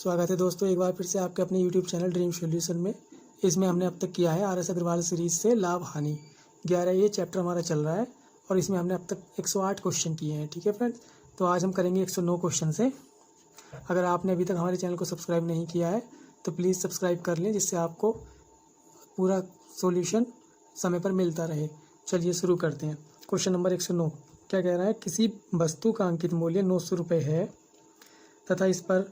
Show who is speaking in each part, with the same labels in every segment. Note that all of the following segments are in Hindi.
Speaker 1: स्वागत है दोस्तों एक बार फिर से आपके अपने YouTube चैनल ड्रीम सॉल्यूशन में। इसमें हमने अब तक किया है RS अग्रवाल सीरीज से लाभ हानि 11 ये चैप्टर हमारा चल रहा है और इसमें हमने अब तक 108 क्वेश्चन किए हैं। ठीक है फ्रेंड्स, तो आज हम करेंगे 109 क्वेश्चन से। अगर आपने अभी तक हमारे चैनल को सब्सक्राइब नहीं किया है तो प्लीज़ सब्सक्राइब कर लें, जिससे आपको पूरा सोल्यूशन समय पर मिलता रहे। चलिए शुरू करते हैं। क्वेश्चन नंबर 109 क्या कह रहा है, किसी वस्तु का अंकित मूल्य 900 रुपये है तथा इस पर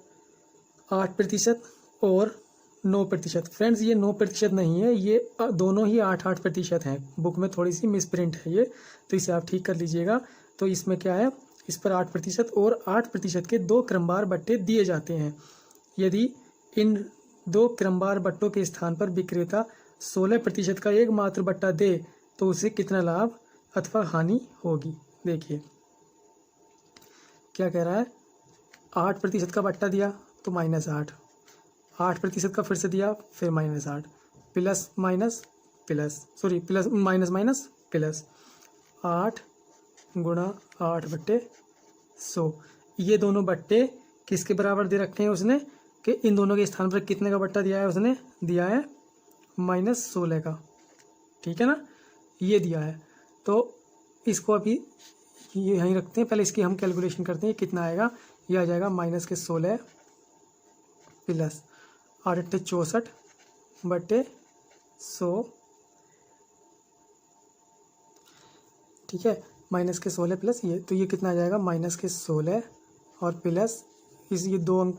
Speaker 1: 8% और 9%। फ्रेंड्स, ये 9% नहीं है, ये दोनों ही 8% हैं। बुक में थोड़ी सी मिसप्रिंट है ये, तो इसे आप ठीक कर लीजिएगा। तो इसमें क्या है, इस पर 8% और 8% के 2 क्रमवार बट्टे दिए जाते हैं। यदि इन 2 क्रमवार बट्टों के स्थान पर विक्रेता 16% का एकमात्र बट्टा दे तो उसे कितना लाभ अथवा हानि होगी। देखिए क्या कह रहा है, 8% का बट्टा दिया तो -8, 8% का फिर से दिया फिर -8, plus minus plus sorry plus minus minus plus 8 गुणा 8/100। ये दोनों बट्टे किसके बराबर दे रखे हैं उसने, कि इन दोनों के स्थान पर कितने का बट्टा दिया है, उसने दिया है -16 का। ठीक है ना, ये दिया है। तो इसको अभी ये यहीं रखते हैं, पहले इसकी हम कैलकुलेशन करते हैं कितना आएगा। ये आ जाएगा -16 प्लस 8/64/100। ठीक है, -16 प्लस ये, तो ये कितना आ जाएगा -16 और प्लस इस ये 2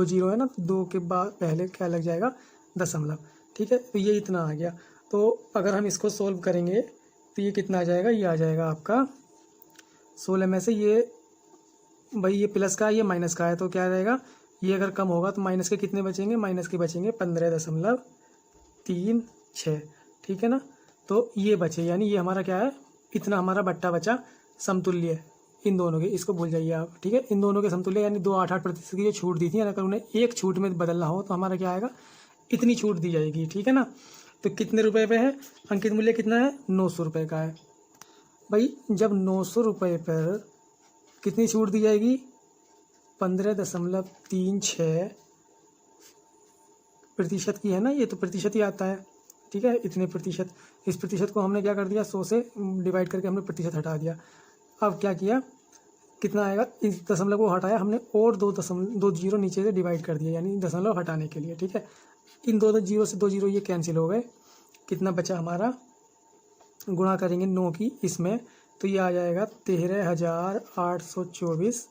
Speaker 1: जीरो है ना, 2 के बाद पहले क्या लग जाएगा दशमलव। ठीक है, तो ये इतना आ गया। तो अगर हम इसको सोल्व करेंगे तो ये कितना आ जाएगा, ये आ जाएगा आपका 16 में से ये भाई ये प्लस का ये माइनस का है, तो क्या रहेगा, ये अगर कम होगा तो माइनस के कितने बचेंगे, माइनस के बचेंगे 15.36। ठीक है ना, तो ये बचे, यानी ये हमारा क्या है, इतना हमारा बट्टा बचा समतुल्य इन दोनों के। इसको भूल जाइए आप। ठीक है, इन दोनों के समतुल्य यानी 2 8% की जो छूट दी थी, अगर उन्हें एक छूट में बदलना हो तो हमारा क्या आएगा, इतनी छूट दी जाएगी। ठीक है ना, तो कितने रुपए पे है, अंकित मूल्य कितना है, 900 रुपये का है। भाई जब 900 रुपये पर कितनी छूट दी जाएगी, 15.36% की है ना, ये तो प्रतिशत ही आता है। ठीक है, इतने प्रतिशत, इस प्रतिशत को हमने क्या कर दिया, 100 से डिवाइड करके हमने प्रतिशत हटा दिया। अब क्या किया, कितना आएगा, इस दशमलव को हटाया हमने और 2 जीरो नीचे से डिवाइड कर दिया, यानी दशमलव हटाने के लिए। ठीक है, इन 2 जीरो से 2 जीरो ये कैंसिल हो गए, कितना बचा हमारा, गुणा करेंगे 9 की इसमें, तो ये आ जाएगा 13,824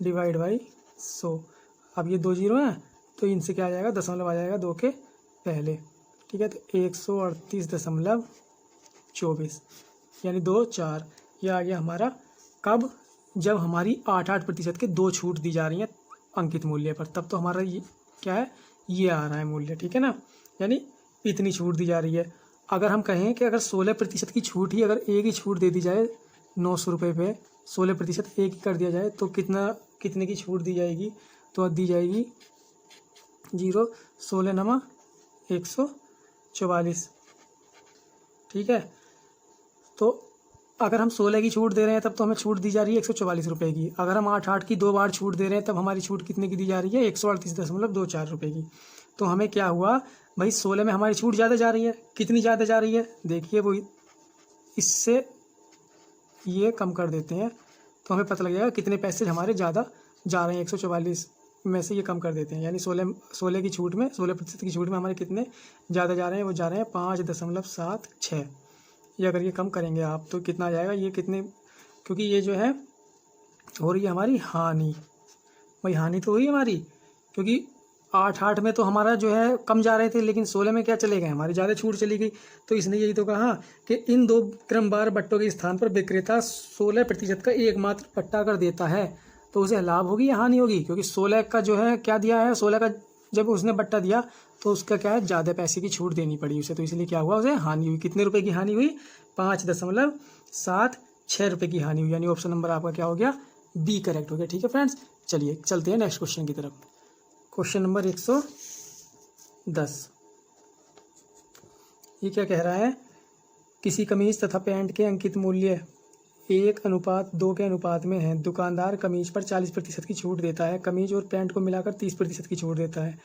Speaker 1: डिवाइड बाई 100। अब ये 2 जीरो हैं तो इनसे क्या आ जाएगा, दशमलव आ जाएगा 2 के पहले। ठीक है, तो 138.24 यानी 2 4, ये आ गया हमारा। कब, जब हमारी 8% के 2 छूट दी जा रही हैं अंकित मूल्य पर, तब तो हमारा ये क्या है, ये आ रहा है मूल्य। ठीक है ना, यानी इतनी छूट दी जा रही है। अगर हम कहें कि अगर 16% की छूट ही, अगर एक ही छूट दे दी जाए 900 रुपये पे, 16% एक ही कर दिया जाए तो कितने की छूट दी जाएगी, तो दी जाएगी 0 16 नमा 144। ठीक है, तो अगर हम 16 की छूट दे रहे हैं तब तो हमें छूट दी जा रही है 144 रुपये की। अगर हम 8 की 2 बार छूट दे रहे हैं तब हमारी छूट कितने की दी जा रही है, 138.24 रुपये की। तो हमें क्या हुआ भाई, 16 में हमारी छूट ज़्यादा जा रही है। कितनी ज़्यादा जा रही है, देखिए वो इससे ये कम कर देते हैं तो हमें पता लग जाएगा कितने पैसे हमारे ज़्यादा जा रहे हैं। 144 में से ये कम कर देते हैं, यानी 16 की छूट में, 16% की छूट में हमारे कितने ज़्यादा जा रहे हैं, वो जा रहे हैं 5.76। ये अगर ये कम करेंगे आप तो कितना आ जाएगा, ये कितने, क्योंकि ये जो है हो रही है हमारी हानि। भाई हानि तो हुई हमारी, क्योंकि 8 में तो हमारा जो है कम जा रहे थे, लेकिन 16 में क्या चले गए, हमारी ज़्यादा छूट चली गई। तो इसने यही तो कहा कि इन 2 क्रमवार बट्टों के स्थान पर विक्रेता 16% का एकमात्र बट्टा अगर देता है तो उसे लाभ होगी या हानि होगी, क्योंकि 16 का जो है क्या दिया है, 16 का जब उसने बट्टा दिया तो उसका क्या है, ज़्यादा पैसे की छूट देनी पड़ी उसे, तो इसलिए क्या हुआ, उसे हानि हुई। कितने रुपए की हानि हुई, 5.76 रुपये की हानि हुई, यानी ऑप्शन नंबर आपका क्या हो गया, बी करेक्ट हो गया। ठीक है फ्रेंड्स, चलिए चलते हैं नेक्स्ट क्वेश्चन की तरफ। क्वेश्चन नंबर 110, ये क्या कह रहा है, किसी कमीज तथा पैंट के अंकित मूल्य 1:2 के अनुपात में है। दुकानदार कमीज पर 40% की छूट देता है, कमीज और पैंट को मिलाकर 30% की छूट देता है।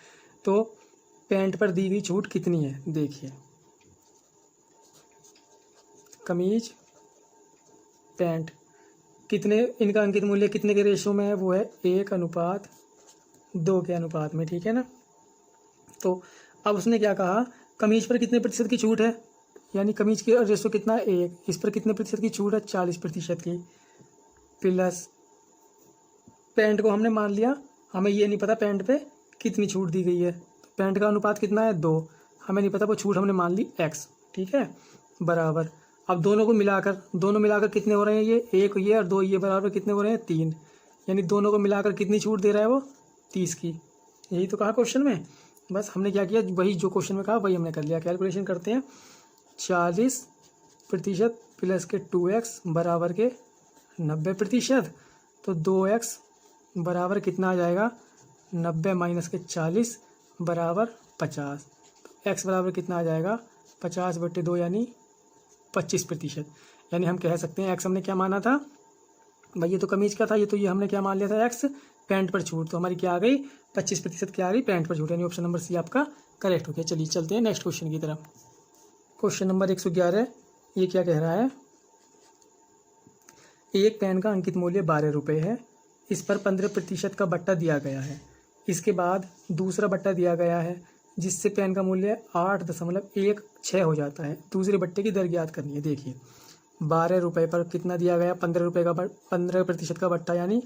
Speaker 1: तो पैंट पर दी गई छूट कितनी है? देखिए, कमीज पैंट कितने, इनका अंकित मूल्य कितने के रेशो में है? वो है 1:2 के अनुपात में, ठीक है ना। तो अब उसने क्या कहा, कमीज पर कितने प्रतिशत की छूट है, यानी कमीज की रेशो कितना है? 1। इस पर कितने प्रतिशत की छूट है? 40% की। प्लस पैंट को हमने मान लिया, हमें ये नहीं पता पैंट पे कितनी छूट दी गई है। तो पैंट का अनुपात कितना है? 2। हमें नहीं पता, वो छूट हमने मान ली x, ठीक है, बराबर। अब दोनों मिलाकर कितने हो रहे हैं? ये 1 ये और 2 ये बराबर कितने हो रहे हैं? 3। यानी दोनों को मिलाकर कितनी छूट दे रहा है वो? 30 की। यही तो कहा क्वेश्चन में। बस हमने क्या किया, वही जो क्वेश्चन में कहा वही हमने कर लिया। कैलकुलेशन करते हैं। 40% प्लस के 2x बराबर के 90%। तो 2x बराबर कितना आ जाएगा? 90 माइनस के 40 बराबर 50। तो x बराबर कितना आ जाएगा? 50/2 यानी 25%। यानी हम कह सकते हैं x हमने क्या माना था भाई, ये तो कमीज का था, ये हमने क्या मान लिया था x, पैंट पर छूट। तो हमारी क्या आ गई? 25% क्या आ गई? पैंट पर छूट। यानी ऑप्शन नंबर सी आपका करेक्ट हो गया। चलिए चलते हैं नेक्स्ट क्वेश्चन की तरफ। क्वेश्चन नंबर 111, ये क्या कह रहा है? एक पेन का अंकित मूल्य 12 रुपये है, इस पर 15% का बट्टा दिया गया है। इसके बाद दूसरा बट्टा दिया गया है जिससे पेन का मूल्य 8.16 हो जाता है। दूसरे बट्टे की दर ज्ञात करनी है। देखिए, 12 रुपये पर कितना दिया गया? 15 रुपये का 15% का बट्टा यानी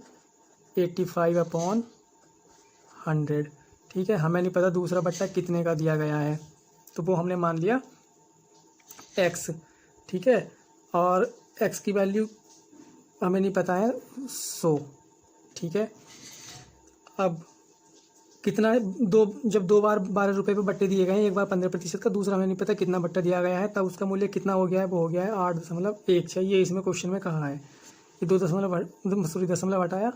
Speaker 1: 85/100, ठीक है। हमें नहीं पता दूसरा बट्टा कितने का दिया गया है, तो वो हमने मान लिया x, ठीक है। और x की वैल्यू हमें नहीं पता है 100, ठीक है। अब कितना है? जब 2 बार 12 रुपये पे बट्टे दिए गए हैं, एक बार 15% का, दूसरा हमें नहीं पता कितना बट्टा दिया गया है, तब उसका मूल्य कितना हो गया है? वो हो गया है 8.16। ये इसमें क्वेश्चन में कहा है। ये 2 दशमलव हटाया,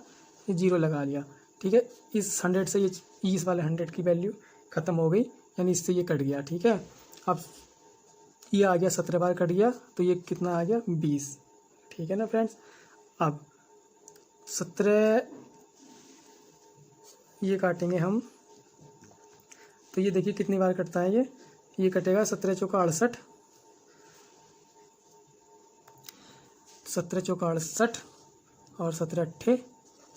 Speaker 1: ये 0 लगा लिया, ठीक है। इस 100 से ये इस वाले 100 की वैल्यू ख़त्म हो गई, यानी इससे ये कट गया, ठीक है। अब ये आ गया 17 बार कट गया, तो ये कितना आ गया? 20, ठीक है ना फ्रेंड्स। अब 17 ये काटेंगे हम, तो ये देखिए कितनी बार कटता है। ये कटेगा 17 चौका 68, 17 चौका 68 और 17 अट्ठे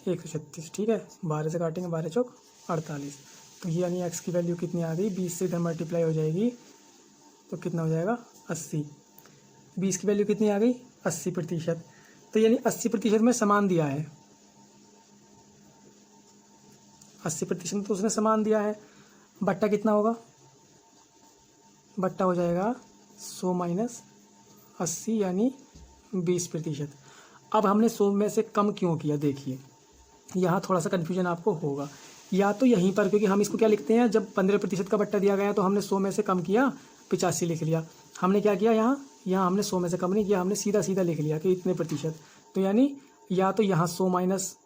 Speaker 1: 136, ठीक है। 12 से काटेंगे, 12 चौक 48। तो ये यानी x की वैल्यू कितनी आ गई? 20 से इधर मल्टीप्लाई हो जाएगी, तो कितना हो जाएगा? 80। 20 की वैल्यू कितनी आ गई? 80%। तो यानी 80% में समान दिया है, 80% में तो उसने समान दिया है। बट्टा कितना होगा? बट्टा हो जाएगा 100 माइनस 80 यानी 20%। अब हमने 100 में से कम क्यों किया? देखिए, यहाँ थोड़ा सा कन्फ्यूजन आपको होगा, या तो यहीं पर, क्योंकि हम इसको क्या लिखते हैं, जब 15% का बट्टा दिया गया तो हमने 100 में से कम किया, 85 लिख लिया। हमने क्या किया, यहाँ हमने 100 में से कम नहीं किया, हमने सीधा लिख लिया कि इतने प्रतिशत। तो यानी या तो यहाँ 100 माइनस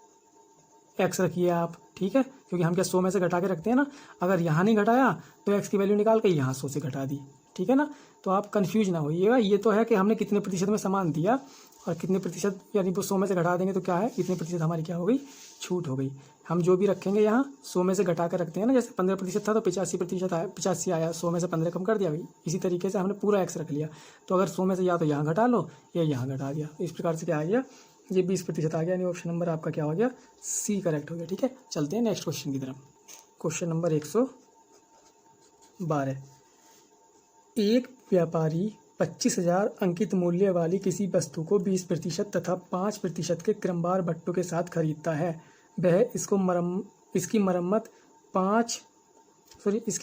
Speaker 1: x रखिए आप, ठीक है, क्योंकि हम क्या 100 में से घटा के रखते हैं ना। अगर यहाँ नहीं घटाया तो x की वैल्यू निकाल के यहाँ 100 से घटा दी, ठीक है ना। तो आप कंफ्यूज ना होइएगा, ये तो है कि हमने कितने प्रतिशत में सामान दिया और कितने प्रतिशत, यानी वो 100 में से घटा देंगे तो क्या है, इतने प्रतिशत हमारी क्या हो गई? छूट हो गई। हम जो भी रखेंगे यहाँ 100 में से घटा कर रखते हैं ना, जैसे 15% था तो 85% आया, 85 आया, 100 में से 15 कम कर दिया भाई। इसी तरीके से हमने पूरा x रख लिया। तो अगर 100 में से या तो यहाँ घटा लो या यहाँ घटा दिया, इस प्रकार से क्या आ गया? ये 20% आ गया। यानी ऑप्शन नंबर आपका क्या हो गया? सी करेक्ट हो गया, ठीक है। चलते हैं नेक्स्ट क्वेश्चन की तरफ। क्वेश्चन नंबर 112, एक व्यापारी 25,000 अंकित मूल्य वाली किसी वस्तु को 20% तथा 5% के क्रमवार बट्टों के साथ खरीदता है। वह इसकी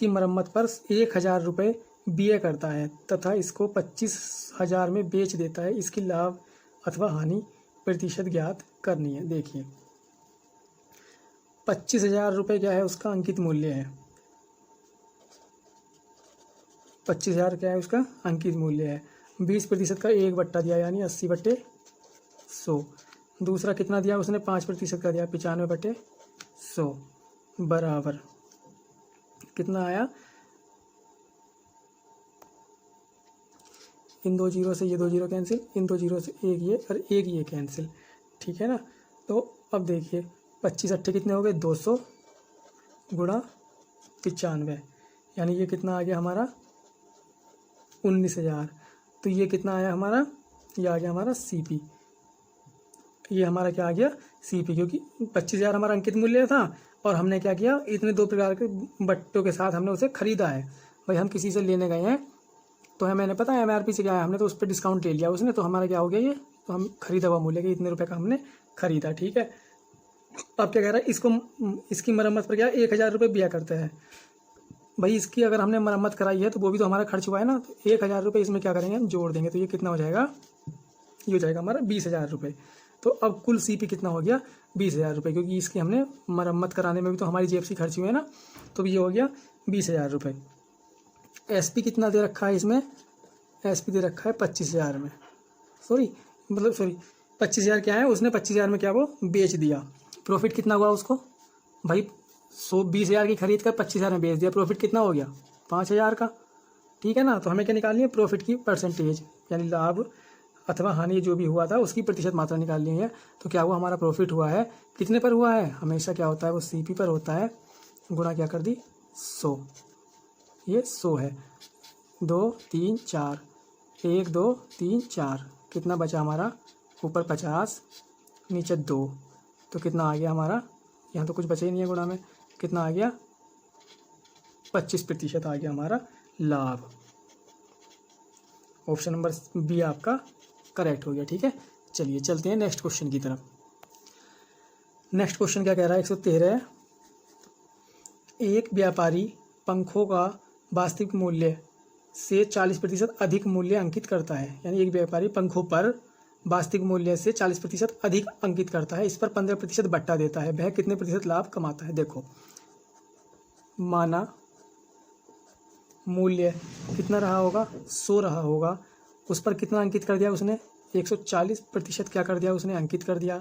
Speaker 1: मरम्मत पर 1,000 रुपये व्यय करता है तथा इसको 25,000 में बेच देता है। इसकी लाभ अथवा हानि प्रतिशत ज्ञात करनी है। देखिए, 25,000 रुपये क्या है? उसका अंकित मूल्य है। 25,000 क्या है? उसका अंकित मूल्य है। 20% का 1 बट्टा दिया यानी 80/100। दूसरा कितना दिया उसने? 5% का दिया, 95/100 बराबर कितना आया? इन दो जीरो से ये दो जीरो कैंसिल, इन दो जीरो से एक ये और एक ये कैंसिल, ठीक है ना। तो अब देखिए 25 अट्ठे कितने हो गए, 200 गुणा 95, यानी ये कितना आ गया हमारा 19,000। तो ये कितना आया हमारा, ये आ गया हमारा CP, ये हमारा क्या आ गया CP, क्योंकि 25,000 हमारा अंकित मूल्य था और हमने क्या किया, इतने दो प्रकार के बट्टों के साथ हमने उसे खरीदा है। भाई हम किसी से लेने गए हैं तो है, मैंने पता है MRP से क्या है, हमने तो उस पर डिस्काउंट ले लिया उसने, तो हमारा क्या हो गया ये, तो हम खरीदा हुआ मूल्य के इतने रुपए का हमने खरीदा, ठीक है। अब क्या कह रहा है, इसको इसकी मरम्मत पर क्या 1,000 रुपये दिया करते हैं। भाई इसकी अगर हमने मरम्मत कराई है तो वो भी तो हमारा खर्च हुआ है ना, तो 1,000 रुपये इसमें क्या करेंगे हम जोड़ देंगे, तो ये कितना हो जाएगा, ये हो जाएगा हमारा 20,000 रुपये। तो अब कुल CP कितना हो गया 20,000 रुपये, क्योंकि इसकी हमने मरम्मत कराने में भी तो हमारी जेब से खर्च हुए है ना, तो ये हो गया 20,000 रुपये। SP कितना दे रखा है इसमें, SP दे रखा है 25,000 में, सॉरी 25,000 क्या है, उसने 25,000 में क्या वो बेच दिया। प्रॉफिट कितना हुआ उसको, भाई 20,000 की खरीद कर 25,000 में बेच दिया, प्रॉफिट कितना हो गया 5,000 का, ठीक है ना। तो हमें क्या निकालनी है, प्रॉफिट की परसेंटेज, यानी लाभ अथवा हानि जो भी हुआ था उसकी प्रतिशत मात्रा निकालनी है। तो क्या हुआ, हमारा प्रॉफिट हुआ है कितने पर हुआ है, हमेशा क्या होता है वो CP पर होता है, गुणा क्या कर दी 100, ये 100 है, 2 3 4, 1 2 3 4, कितना बचा हमारा, ऊपर 50 नीचे 2, तो कितना आ गया हमारा, यहाँ तो कुछ बचा ही नहीं है गुणा में, कितना आ गया 25% आ गया हमारा लाभ। ऑप्शन नंबर B आपका करेक्ट हो गया, ठीक है। चलिए चलते हैं नेक्स्ट क्वेश्चन की तरफ। नेक्स्ट क्वेश्चन क्या कह रहा है, 113, एक व्यापारी पंखों का वास्तविक मूल्य से 40% अधिक मूल्य अंकित करता है, यानी एक व्यापारी पंखों पर वास्तविक मूल्य से 40% अधिक अंकित करता है, इस पर 15% बट्टा देता है, वह कितने प्रतिशत लाभ कमाता है। देखो माना मूल्य कितना रहा होगा, 100 रहा होगा, उस पर कितना अंकित कर दिया उसने, 140% क्या कर दिया उसने अंकित कर दिया।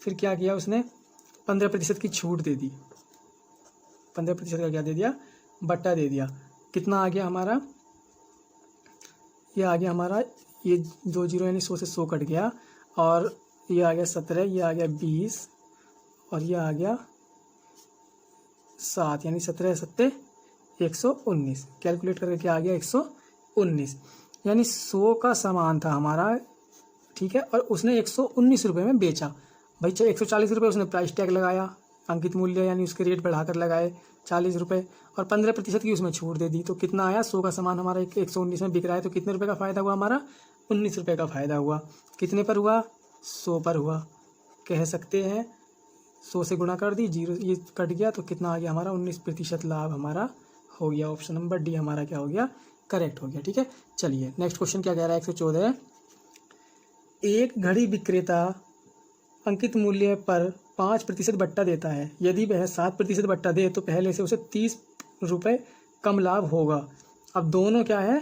Speaker 1: फिर क्या किया उसने, 15% की छूट दे दी, 15% का क्या दे दिया, बट्टा दे दिया। कितना आ गया हमारा, ये आ गया हमारा, ये 2 जीरो यानी 100 से 100 कट गया, और ये आ गया 17, ये आ गया 20, और ये आ गया 7, यानी 17 7 119, कैलकुलेट करके क्या आ गया 119, यानी 100 का सामान था हमारा, ठीक है, और उसने 119 रुपये में बेचा। भाई 140 रुपये उसने प्राइस टैग लगाया, अंकित मूल्य यानी उसके रेट बढ़ाकर लगाए 40 रुपये, और 15% की उसमें छूट दे दी, तो कितना आया, 100 का सामान हमारा 119 में बिक रहा है, तो कितने रुपये का फ़ायदा हुआ हमारा, 19 रुपये का फ़ायदा हुआ। कितने पर हुआ, 100 पर हुआ, कह सकते हैं 100 से गुणा कर दी, जीरो ये कट गया, तो कितना आ गया हमारा 19% लाभ हमारा हो गया। ऑप्शन नंबर D हमारा क्या हो गया, करेक्ट हो गया, ठीक है। चलिए नेक्स्ट क्वेश्चन क्या कह रहा है, 114, एक घड़ी विक्रेता अंकित मूल्य पर 5% बट्टा देता है, यदि वह 7% बट्टा दे तो पहले से उसे 30 रुपये कम लाभ होगा। अब दोनों क्या है,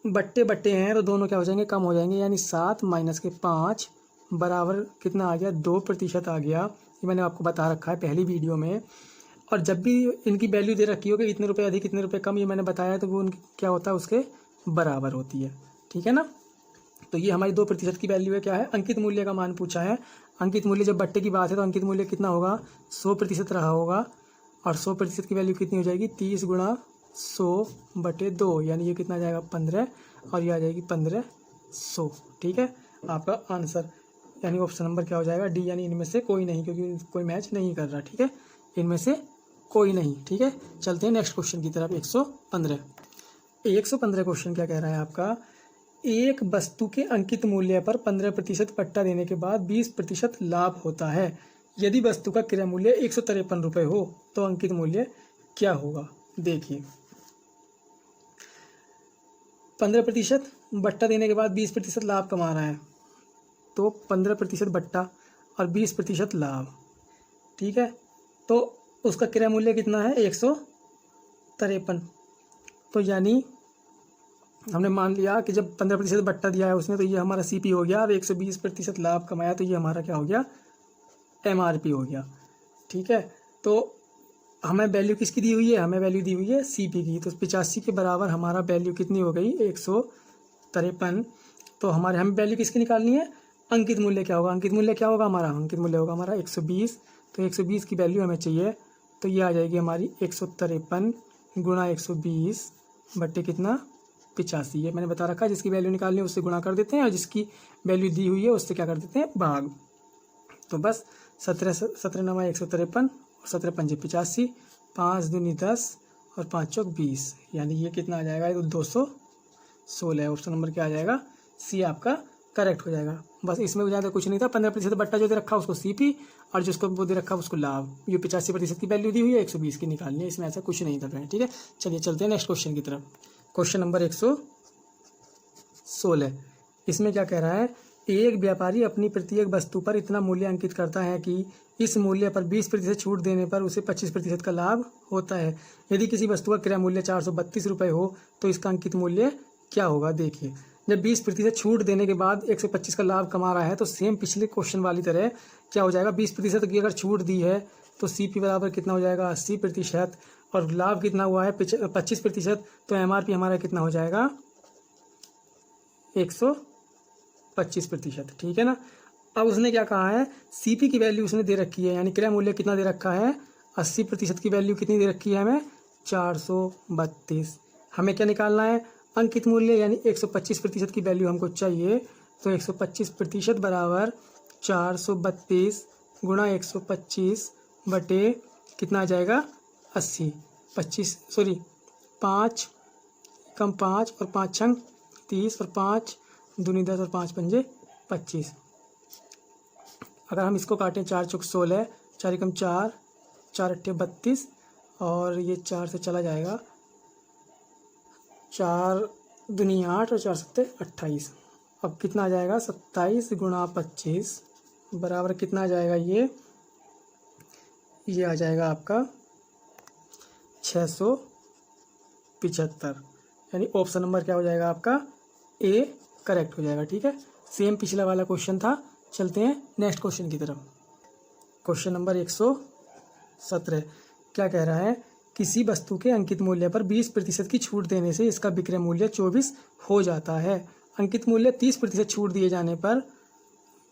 Speaker 1: बट्टे बट्टे हैं, तो दोनों क्या हो जाएंगे, कम हो जाएंगे, यानी 7 माइनस के 5 बराबर कितना आ गया, 2% आ गया। ये मैंने आपको बता रखा है पहली वीडियो में, और जब भी इनकी वैल्यू दे रखी हो कि इतने रुपए अधिक इतने रुपए कम, ये मैंने बताया, तो वो उनकी क्या होता है, उसके बराबर होती है, ठीक है ना। तो ये हमारी 2% की वैल्यू है, क्या है, अंकित मूल्य का मान पूछा है। अंकित मूल्य जब बट्टे की बात है तो अंकित मूल्य कितना होगा, 100% रहा होगा, और 100% की वैल्यू कितनी हो जाएगी, 30 गुणा 100/2, यानी ये कितना आ जाएगा 15, और ये आ जाएगी 1500, ठीक है। आपका आंसर यानी ऑप्शन नंबर क्या हो जाएगा, D, यानी इनमें से कोई नहीं, क्योंकि कोई मैच नहीं कर रहा, ठीक है, इनमें से कोई नहीं, ठीक है। चलते हैं नेक्स्ट क्वेश्चन की तरफ। 115 क्वेश्चन क्या कह रहा है आपका, एक वस्तु के अंकित मूल्य पर 15% बट्टा देने के बाद 20% लाभ होता है, यदि वस्तु का क्रय मूल्य 153 रुपये हो तो अंकित मूल्य क्या होगा। देखिए 15% बट्टा देने के बाद 20% लाभ कमा रहा है, तो 15% बट्टा और 20% लाभ, ठीक है। तो उसका क्रय मूल्य कितना है, 153, तो यानी हमने मान लिया कि जब 15% बट्टा दिया है उसने, तो ये हमारा CP हो गया, और 120% लाभ कमाया, तो ये हमारा क्या हो गया, MRP हो गया, ठीक है। तो हमें वैल्यू किसकी दी हुई है, हमें वैल्यू दी हुई है CP की, तो 85 के बराबर हमारा वैल्यू कितनी हो गई, 53, तो हमारे हमें वैल्यू किसकी निकालनी है, अंकित मूल्य क्या होगा, अंकित मूल्य क्या होगा हमारा, अंकित मूल्य होगा हमारा 120। तो 120 की वैल्यू हमें चाहिए, तो ये आ जाएगी हमारी 153 गुणा 120 बट्टे कितना 85। ये मैंने बता रखा है, जिसकी वैल्यू निकालनी है उससे गुणा कर देते हैं और जिसकी वैल्यू दी हुई है उससे क्या कर देते हैं, भाग। तो बस 17 9 153 और 17 5 85, 5 दूनी 10 और 5 चौक 20, यानी ये कितना आ जाएगा, तो 216। ऑप्शन नंबर क्या आ जाएगा, सी आपका करेक्ट हो जाएगा। बस इसमें ज़्यादा कुछ नहीं था, 15% बट्टा जो दे रखा उसको सीपी और जिसको वो दे रखा उसको लाभ। ये 85% की वैल्यू दी हुई है, 120 की निकालनी है, इसमें ऐसा कुछ नहीं था फ्रेंड। ठीक है, चलिए चलते हैं नेक्स्ट क्वेश्चन की तरफ। क्वेश्चन नंबर 116, इसमें क्या कह रहा है, एक व्यापारी अपनी प्रत्येक वस्तु पर इतना मूल्य अंकित करता है कि इस मूल्य पर 20% छूट देने पर उसे 25% का लाभ होता है। यदि किसी वस्तु का क्रय मूल्य 432 रुपये हो तो इसका अंकित मूल्य क्या होगा। देखिए, जब 20% छूट देने के बाद 125 का लाभ कमा रहा है तो सेम पिछले क्वेश्चन वाली तरह क्या हो जाएगा, 20% की अगर छूट दी है तो CP बराबर कितना हो जाएगा, 80%, और लाभ कितना हुआ है 25%, तो MRP हमारा कितना हो जाएगा, 125%। ठीक है ना। अब उसने क्या कहा है, CP की वैल्यू उसने दे रखी है, यानी क्रय मूल्य कितना दे रखा है, 80% की वैल्यू कितनी दे रखी है हमें, 432। हमें क्या निकालना है, अंकित मूल्य, यानी 125% की वैल्यू हमको चाहिए। तो 125% बराबर 432 गुणा 125 बटे कितना आ जाएगा, 80। 5 कम 5 और 5 छंग 30 और 5 दूनी 10 और 5 पंजे 25। अगर हम इसको काटें, 4 चौक 16, 4 कम 4, 4 अट्ठे 32 और ये 4 से चला जाएगा, 4 दूनी 8 और 4 सत्ते 28। अब कितना आ जाएगा, 27 गुणा 25 बराबर कितना आ जाएगा, ये आ जाएगा आपका 675, यानी ऑप्शन नंबर क्या हो जाएगा आपका, A करेक्ट हो जाएगा। ठीक है, सेम पिछला वाला क्वेश्चन था। चलते हैं नेक्स्ट क्वेश्चन की तरफ। क्वेश्चन नंबर 117 क्या कह रहा है, किसी वस्तु के अंकित मूल्य पर 20% की छूट देने से इसका विक्रय मूल्य 24 हो जाता है। अंकित मूल्य 30% छूट दिए जाने पर,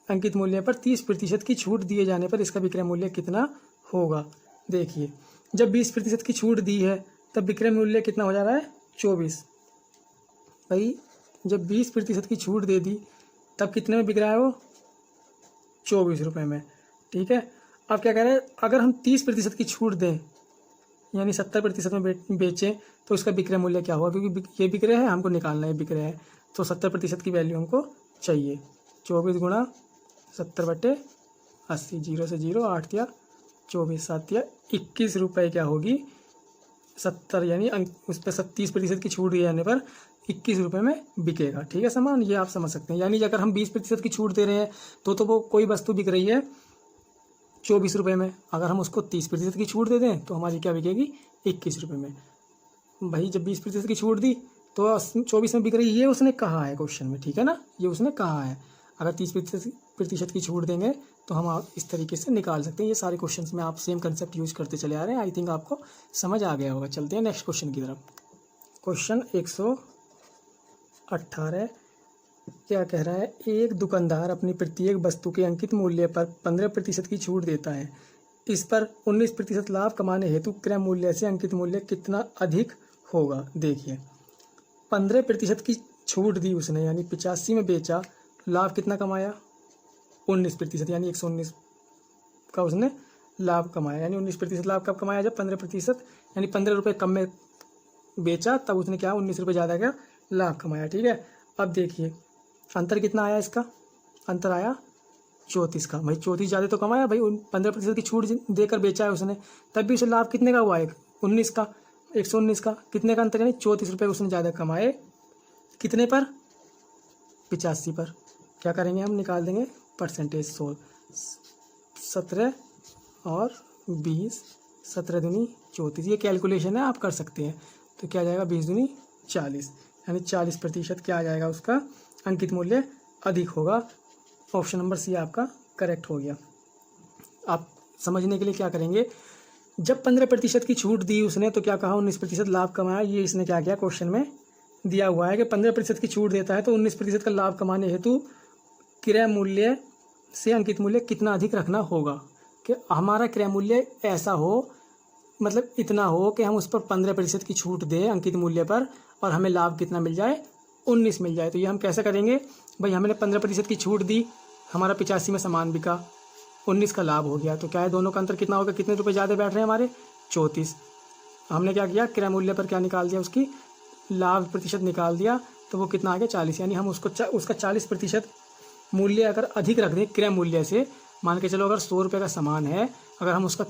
Speaker 1: अंकित मूल्य पर 30% की छूट दिए जाने पर इसका विक्रय मूल्य कितना होगा। देखिए, जब 20% की छूट दी है तब विक्रय मूल्य कितना हो जा रहा है, 24। भाई जब 20% की छूट दे दी तब कितने में बिक रहा है वो, 24 रुपये में। ठीक है, अब क्या कह रहे हैं, अगर हम 30% की छूट दें यानी 70% में बेचें तो इसका विक्रय मूल्य क्या होगा, क्योंकि ये बिक रहे हैं, हमको निकालना है बिक रहे हैं, तो 70% की वैल्यू हमको चाहिए। 24 गुणा 70 बटे 80, 0 से 0, 8 या 24, 7 या 21 रुपये क्या होगी, 70, यानी उस पर 30% की छूट दिए जाने पर 21 रुपये में बिकेगा। ठीक है सामान, ये आप समझ सकते हैं। यानी अगर हम 20% की छूट दे रहे हैं तो वो कोई वस्तु बिक रही है 24 रुपये में, अगर हम उसको 30% की छूट दे दें तो हमारी क्या बिकेगी, 21 रुपये में। भाई जब 20% की छूट दी तो 24 में बिक रही है, ये उसने कहा है क्वेश्चन में। ठीक है ना, ये उसने कहा है। अगर 30% की छूट देंगे तो हम इस तरीके से निकाल सकते हैं। ये सारे क्वेश्चन में आप सेम कंसेप्ट यूज करते चले आ रहे हैं। आई थिंक आपको समझ आ गया होगा। चलते हैं नेक्स्ट क्वेश्चन की तरफ। क्वेश्चन 118 क्या कह रहा है, एक दुकानदार अपनी प्रत्येक वस्तु के अंकित मूल्य पर 15% की छूट देता है। इस पर 19% लाभ कमाने हेतु क्रय मूल्य से अंकित मूल्य कितना अधिक होगा। देखिए, 15% की छूट दी उसने, यानी 85 में बेचा, लाभ कितना कमाया, 19%, यानी 119 का उसने लाभ कमाया। यानी 19% लाभ कब कमाया, जब 15%, यानी 15 रुपये कम में बेचा तब उसने क्या 19 रुपये ज़्यादा का लाभ कमाया। ठीक है, अब देखिए अंतर कितना आया, इसका अंतर आया 34 का। भाई 34 ज़्यादा तो कमाया, भाई 15% की छूट देकर बेचा है उसने, तब भी उसे लाभ कितने का हुआ है, 19 का, 119 का, कितने का अंतर, यानी 34 रुपये उसने ज़्यादा कमाए। कितने पर, 85 पर। क्या करेंगे हम, निकाल देंगे परसेंटेज। 17 और 20, 17 दूनी 34, ये कैलकुलेशन है, आप कर सकते हैं। तो क्या आ जाएगा, 20 दूनी 40, यानी 40% क्या आ जाएगा, उसका अंकित मूल्य अधिक होगा। ऑप्शन नंबर सी आपका करेक्ट हो गया। आप समझने के लिए क्या करेंगे, जब 15% की छूट दी उसने तो क्या कहा, 19% लाभ कमाया, ये इसने क्या किया क्वेश्चन में दिया हुआ है कि 15% की छूट देता है तो 19% का लाभ कमाने हेतु क्रय मूल्य से अंकित मूल्य कितना अधिक रखना होगा। कि हमारा क्रय मूल्य ऐसा हो, मतलब इतना हो कि हम उस पर 15% की छूट दें अंकित मूल्य पर और हमें लाभ कितना मिल जाए, 19 मिल जाए। तो ये हम कैसे करेंगे भाई, हमने 15% की छूट दी, हमारा 85 में सामान बिका, 19 का लाभ हो गया, तो क्या है दोनों का अंतर कितना होगा, कितने रुपए ज़्यादा बैठ रहे हैं हमारे, 34। हमने क्या किया, क्रय मूल्य पर क्या निकाल दिया, उसकी लाभ प्रतिशत निकाल दिया, तो वो कितना आ गया 40। यानी हम उसका 40% मूल्य अगर अधिक रख दें क्रय मूल्य से, मान के चलो अगर 100 रुपये का सामान है, अगर हम उसका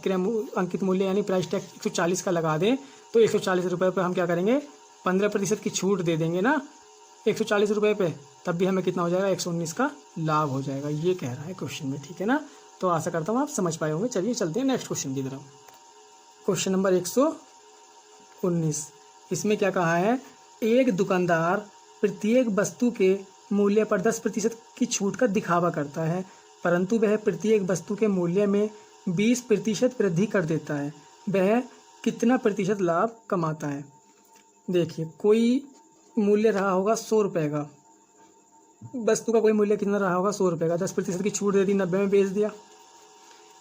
Speaker 1: अंकित मूल्य यानी प्राइस टैग 140 का लगा दें तो 140 रुपये पर हम क्या करेंगे, 15% की छूट दे देंगे ना 140 रुपये पे, तब भी हमें कितना हो जाएगा, 119 का लाभ हो जाएगा। ये कह रहा है क्वेश्चन में, ठीक है ना। तो आशा करता हूँ आप समझ पाए होंगे। चलिए चलते हैं नेक्स्ट क्वेश्चन की तरफ। क्वेश्चन नंबर 119, इसमें क्या कहा है, एक दुकानदार प्रत्येक वस्तु के मूल्य पर 10% की छूट का दिखावा करता है, परंतु वह प्रत्येक वस्तु के मूल्य में 20% वृद्धि कर देता है। वह कितना प्रतिशत लाभ कमाता है। देखिए, कोई मूल्य रहा होगा 100 रुपये का, वस्तु का कोई मूल्य कितना रहा होगा, 100 रुपये का, 10% की छूट दे दी, 90 में बेच दिया,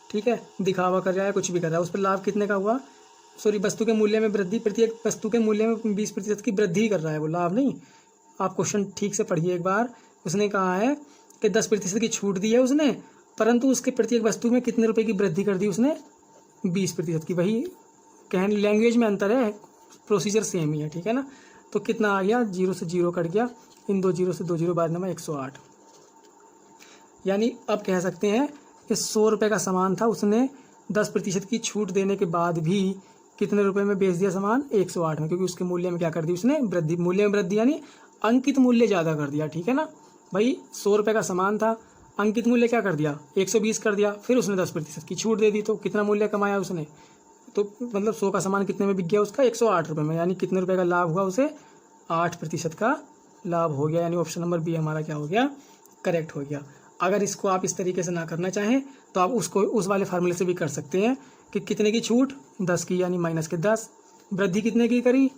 Speaker 1: ठीक है, दिखावा कर रहा है, कुछ भी कर रहा है, उस पर लाभ कितने का हुआ, सॉरी वस्तु के मूल्य में वृद्धि, प्रत्येक वस्तु के मूल्य में 20% की वृद्धि कर रहा है, वो लाभ नहीं। आप क्वेश्चन ठीक से पढ़िए एक बार। उसने कहा है कि 10% की छूट दी है उसने, परंतु उसके प्रत्येक वस्तु में कितने रुपए की वृद्धि कर दी उसने, 20% की। वही कहने लैंग्वेज में अंतर है, प्रोसीजर सेम ही है, ठीक है ना। तो कितना आ गया, 0 से 0 कट गया, इन 2 0 से 2 0 बाद नंबर 108। यानी अब कह सकते हैं कि 100 रुपये का सामान था, उसने 10% की छूट देने के बाद भी कितने रुपए में बेच दिया सामान, 108 में, क्योंकि उसके मूल्य में क्या कर दी उसने, वृद्धि, मूल्य में वृद्धि यानी अंकित मूल्य ज़्यादा कर दिया, ठीक है ना भाई। 100 रुपये का सामान था, अंकित मूल्य क्या कर दिया, 120 कर दिया, फिर उसने 10% की छूट दे दी, तो कितना मूल्य कमाया उसने, तो मतलब 100 का सामान कितने में बिक गया उसका, 108 रुपये में, यानी कितने रुपए का लाभ हुआ उसे, 8% का लाभ हो गया। यानी ऑप्शन नंबर बी हमारा क्या हो गया, करेक्ट हो गया। अगर इसको आप इस तरीके से ना करना चाहें तो आप उसको उस वाले फार्मूले से भी कर सकते हैं कि कितने की छूट, 10 की, यानी माइनस के 10, वृद्धि कितने की करी,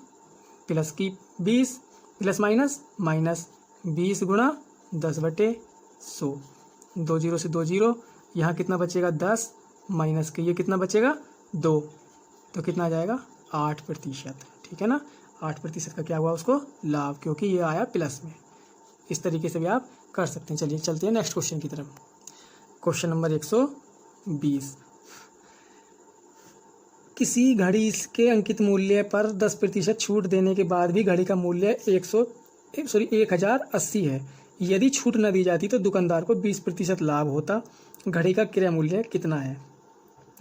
Speaker 1: प्लस की 20, प्लस माइनस 20 गुणा 10/100, 2 0 से 2 0, यहाँ कितना बचेगा 10, माइनस के ये कितना बचेगा 2, तो कितना आ जाएगा 8%, ठीक है ना। 8% का क्या हुआ उसको लाभ, क्योंकि ये आया प्लस में। इस तरीके से भी आप कर सकते हैं। चलिए चलते हैं नेक्स्ट क्वेश्चन की तरफ। क्वेश्चन नंबर 120, किसी घड़ी के अंकित मूल्य पर 10% छूट देने के बाद भी घड़ी का मूल्य 1080 है। यदि छूट न दी जाती तो दुकानदार को 20% लाभ होता। घड़ी का क्रय मूल्य कितना है।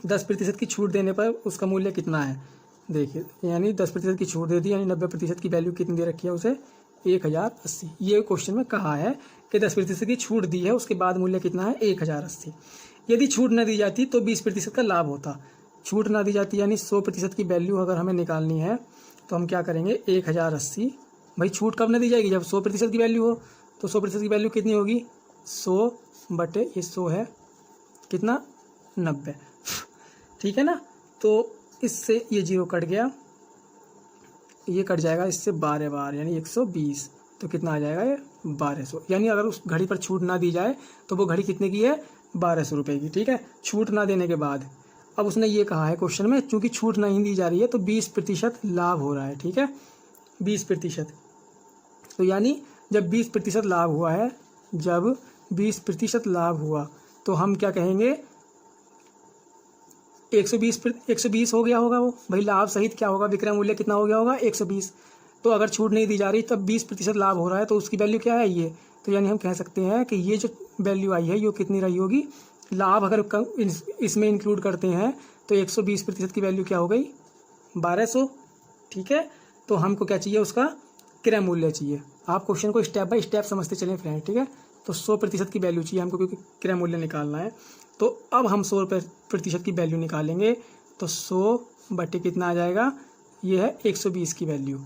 Speaker 1: 10% की छूट देने पर उसका मूल्य कितना है, देखिए, यानी 10% की छूट दे दी, यानी 90% की वैल्यू कितनी दे रखी है उसे, 1080। ये क्वेश्चन में कहा है कि 10% की छूट दी है, उसके बाद मूल्य कितना है, 1080। यदि छूट न दी जाती तो 20% का लाभ होता। छूट ना दी जाती यानी 100% की वैल्यू अगर हमें निकालनी है तो हम क्या करेंगे, 1080, भाई छूट कब न दी जाएगी, जब 100% की वैल्यू हो, तो 100% की वैल्यू कितनी होगी, 100/100 है कितना, 90, ठीक है ना। तो इससे ये 0 कट गया, ये कट जाएगा इससे 12 बार, यानी 120, तो कितना आ जाएगा ये 1200। यानी अगर उस घड़ी पर छूट ना दी जाए तो वो घड़ी कितने की है, 1200 रुपये की, ठीक है, छूट ना देने के बाद। अब उसने ये कहा है क्वेश्चन में, चूंकि छूट नहीं दी जा रही है तो 20% लाभ हो रहा है, ठीक है, 20%। तो यानी जब 20% लाभ हुआ है, जब 20% लाभ हुआ तो हम क्या कहेंगे, 120 हो गया होगा वो, भाई लाभ सहित क्या होगा, विक्रय मूल्य कितना हो गया होगा, 120। तो अगर छूट नहीं दी जा रही तब 20% लाभ हो रहा है, तो उसकी वैल्यू क्या है, ये। तो यानी हम कह सकते हैं कि ये जो वैल्यू आई है ये कितनी रही होगी, लाभ अगर इसमें इंक्लूड करते हैं तो 120% की वैल्यू क्या हो गई, 1200, ठीक है। तो हमको क्या चाहिए, उसका क्रय मूल्य चाहिए। आप क्वेश्चन को स्टेप बाय स्टेप समझते चलें फ्रेंड, ठीक है। तो 100% की वैल्यू चाहिए हमको, क्योंकि क्रय मूल्य निकालना है। तो अब हम 100% की वैल्यू निकालेंगे, तो 100 कितना आ जाएगा, ये है 120 की वैल्यू।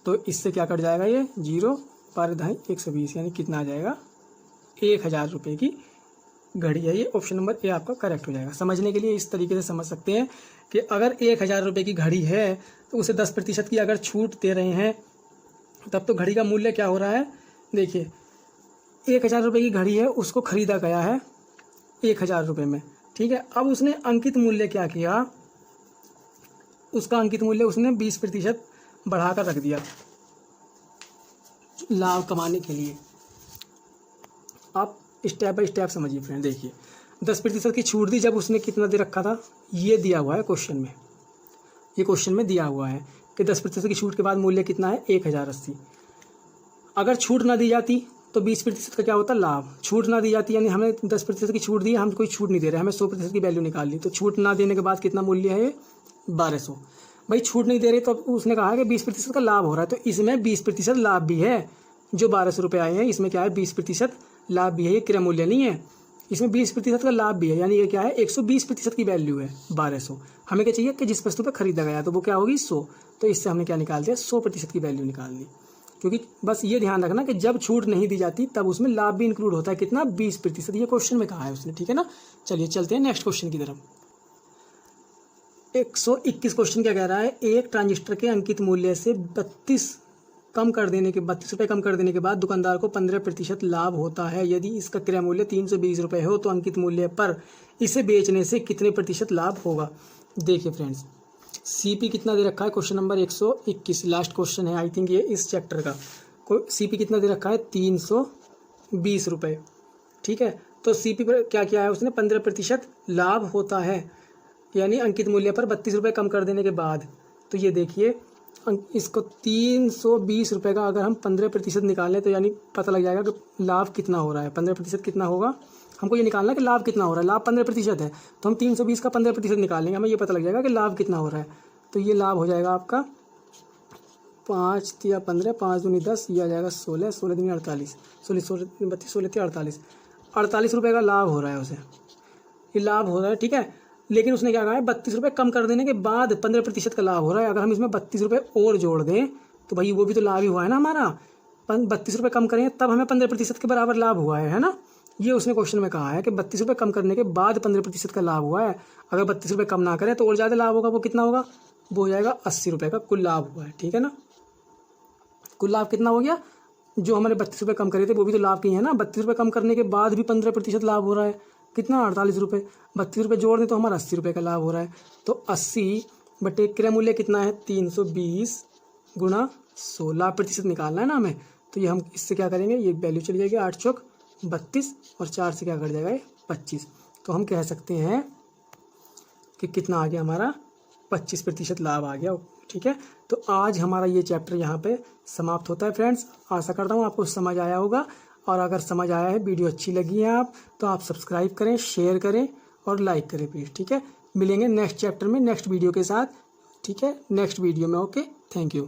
Speaker 1: तो इससे क्या कट जाएगा, ये 0 12 120, यानी कितना आ जाएगा, 1000 रुपये की घड़ी है। ये ऑप्शन नंबर ए आपका करेक्ट हो जाएगा। समझने के लिए इस तरीके से समझ सकते हैं कि अगर 1000 रुपये की घड़ी है तो उसे 10% की अगर छूट दे रहे हैं तब तो घड़ी का मूल्य क्या हो रहा है, देखिए 1,000 रुपये की घड़ी है, उसको खरीदा गया है 1,000 रुपये में, ठीक है। अब उसने अंकित मूल्य क्या किया, उसका अंकित मूल्य उसने 20% बढ़ाकर रख दिया लाभ कमाने के लिए। आप स्टेप बाय स्टेप समझिए फ्रेंड। देखिए 10% की छूट दी, जब उसने कितना दे रखा था, ये दिया हुआ है क्वेश्चन में, ये क्वेश्चन में दिया हुआ है कि 10% की छूट के बाद मूल्य कितना है 1,080। अगर छूट ना दी जाती तो 20% का क्या होता, लाभ। छूट ना दी जाती यानी हमें 10% की छूट दी, हम कोई छूट नहीं दे रहे, हमें 100% की वैल्यू निकाल ली, तो छूट ना देने के बाद कितना मूल्य है 1200। भाई छूट नहीं दे रहे तो उसने कहा कि 20% का लाभ हो रहा है, तो इसमें 20% लाभ भी है। जो 1200 रुपये आए हैं इसमें क्या है 20% लाभ भी है, ये क्रय मूल्य नहीं है, इसमें 20% का लाभ भी है, यानी ये क्या है 120% की वैल्यू है 1200। हमें क्या चाहिए कि जिस वस्तु पर खरीदा गया तो वो क्या होगी 100, तो इससे हमने क्या निकाल दिया 100% की वैल्यू निकाल दी। क्योंकि बस ये ध्यान रखना कि जब छूट नहीं दी जाती तब उसमें लाभ भी इंक्लूड होता है, कितना 20%, ये क्वेश्चन में कहा है उसने, ठीक है ना। चलिए चलते हैं नेक्स्ट क्वेश्चन की तरफ। 121 क्वेश्चन क्या कह रहा है, एक ट्रांजिस्टर के अंकित मूल्य से 32 रुपये कम कर देने के बाद दुकानदार को 15% लाभ होता है। यदि इसका क्रय मूल्य 320 रुपये हो तो अंकित मूल्य पर इसे बेचने से कितने प्रतिशत लाभ होगा। देखिए फ्रेंड्स, सीपी कितना दे रखा है, क्वेश्चन नंबर 121 लास्ट क्वेश्चन है आई थिंक ये इस चैप्टर का। सीपी कितना दे रखा है 320 रुपये, ठीक है। तो सीपी पर क्या किया है उसने 15% लाभ होता है, यानी अंकित मूल्य पर 32 रुपये कम कर देने के बाद। तो ये देखिए इसको 320 रुपये का अगर हम 15% निकालें तो यानी पता लग जाएगा कि लाभ कितना हो रहा है। 15% कितना होगा, हमको ये निकालना है कि लाभ कितना हो रहा है। लाभ 15% है तो हम 320 का 15% निकालेंगे, हमें ये पता लग जाएगा कि लाभ कितना हो रहा है। तो ये लाभ हो जाएगा आपका 5 या 15, 5 दूनी 10, ये आ जाएगा 16, 16 दूनी 48, 16 32, 16 48, 48 रुपये का लाभ हो रहा है उसे, ये लाभ हो रहा है, ठीक है। लेकिन उसने क्या कहा है 32 रुपये कम कर देने के बाद 15% का लाभ हो रहा है। अगर हम इसमें 32 रुपये और जोड़ दें तो भाई वो भी तो लाभ ही हुआ है ना हमारा। 32 रुपये कम करें तब हमें 15% के बराबर लाभ हुआ है ना। ये उसने क्वेश्चन में कहा है कि 32 रुपये कम करने के बाद 15% का लाभ हुआ है। अगर 32 रुपये कम ना करें तो और ज़्यादा लाभ होगा, वो कितना होगा, वो हो जाएगा 80 रुपये का कुल लाभ हुआ है, ठीक है ना। कुल लाभ कितना हो गया, जो हमारे 32 रुपये कम करे थे वो भी तो लाभ की है ना। 32 रुपये कम करने के बाद भी 15% लाभ हो रहा है, कितना 48 रुपये। 32 रुपये जोड़ दें तो हमारा 80 रुपये का लाभ हो रहा है। तो 80 बटे क्रय मूल्य कितना है 320 गुणा 100, लाभ प्रतिशत निकालना है ना हमें। तो ये हम इससे क्या करेंगे, ये वैल्यू चली जाएगी 8 चौक 32 और 4 से क्या कट जाएगा ये 25। तो हम कह सकते हैं कि कितना आ गया हमारा 25% लाभ आ गया, ठीक है। तो आज हमारा ये चैप्टर यहाँ पे समाप्त होता है फ्रेंड्स। आशा करता हूँ आपको समझ आया होगा, और अगर समझ आया है, वीडियो अच्छी लगी है तो आप सब्सक्राइब करें, शेयर करें और लाइक करें प्लीज़, ठीक है। मिलेंगे नेक्स्ट चैप्टर में नेक्स्ट वीडियो के साथ, ठीक है, नेक्स्ट वीडियो में। Okay, thank you.